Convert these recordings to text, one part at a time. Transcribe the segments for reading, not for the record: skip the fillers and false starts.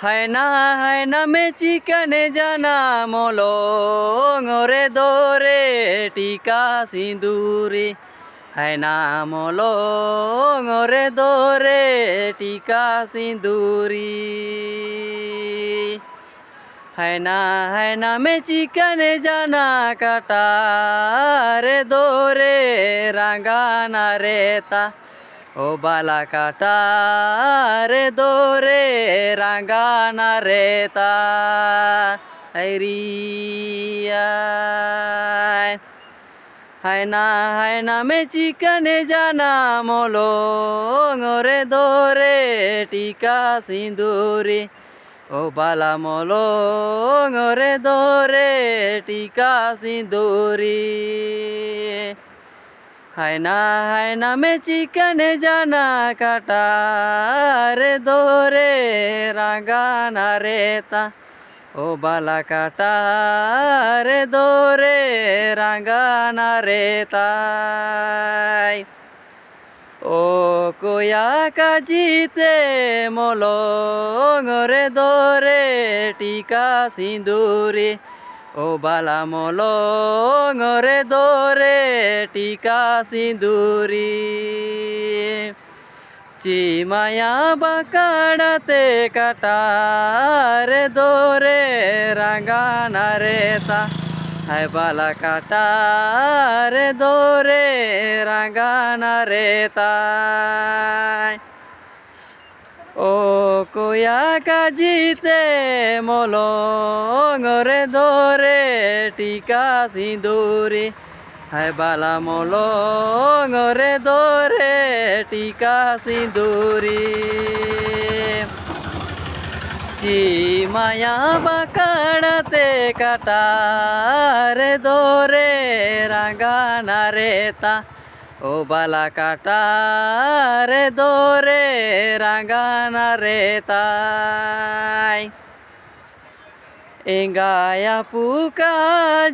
হায় না মে চিকনে জানা মলং ওরে দোরে টিকা সিঁদুরে হায়না মলং ওরে দোরে টিকা সিঁদুরি হায়না মে চিকনে জানা কাটা রে দোরে রাঙ্গানা রেতা ও বালা কাটা রে দোরে রাঙ্গানা রেতা রিয়া হায়না মে চিকনে জানা মলং ওরে দোরে টিকা সিঁদুরে ও বালা মলং ওরে দোরে টিকা সিঁদুরি হায়না মে চিকনে জানা কাটা রে দোরে রাঙ্গানা রেতা ও বালা কাটা রে দোরে রাঙ্গানা রেতা ও কোয়া কাজিতে মলং রে দোরে টিকা সিঁদুরে ও বালা মলং রে দোরে টিকা সিঁদুরি চিমায়া বাকাড়াতে কাটা রে দোরে রাঙ্গানা রেতা হায় বালা কাটা রে দোরে রাঙ্গানা রেতা ও কোয়া কাজিতে মলং রে দোরে টিকা সিঁদুরে হায় বালা মলং রে দোরে টিকা সিঁদুরি চিমায়া বাকাড়াতে কাটা রে দোরে রাঙ্গানা রেতা ও বালা কাটা রে দোরে রাঙ্গানা রেতা এঙ্গায়া পুকা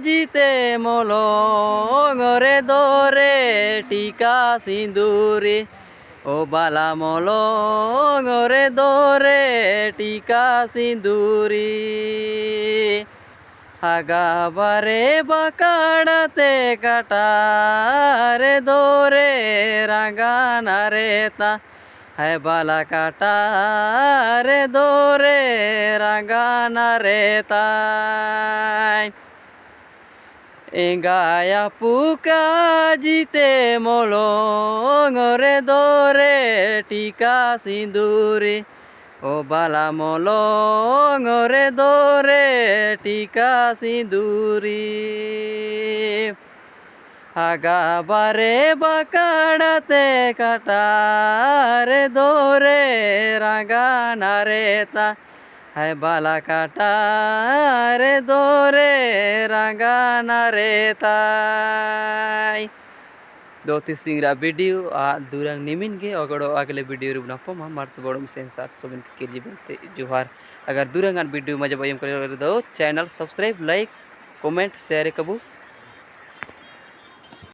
জিতে মলং রে দোরে টিকা সিঁদুরে ও বালা মলং রে দোরে টিকা সিঁদুরি হাগাবারে বাকাড়াতে কাটা রে দোরে রাঙ্গানা রেতা হায় বালা কাটা রে দোরে রাঙ্গানা রেতা এঙ্গায়া পুকা জিতে মলং রে দোরে টিকা সিঁদুরে ও বালা মলং রে দোরে টিকা সিঁদুরি হাগাবারে বাকাড়াতে কাটা রে দোরে রাঙ্গানা রেতা হায় বালা কাটা রে দোরে রাঙ্গানা রেতা दो तीन सिंगरा वीडियो दूरंग निमिन के अगड़ो अगले वीडियो रे बनापो मार तो बड़ो से साथ सोबिन के लिए बनते जोहार अगर दूरंग वीडियो मजा बयम कर दो channel subscribe like comment share कबू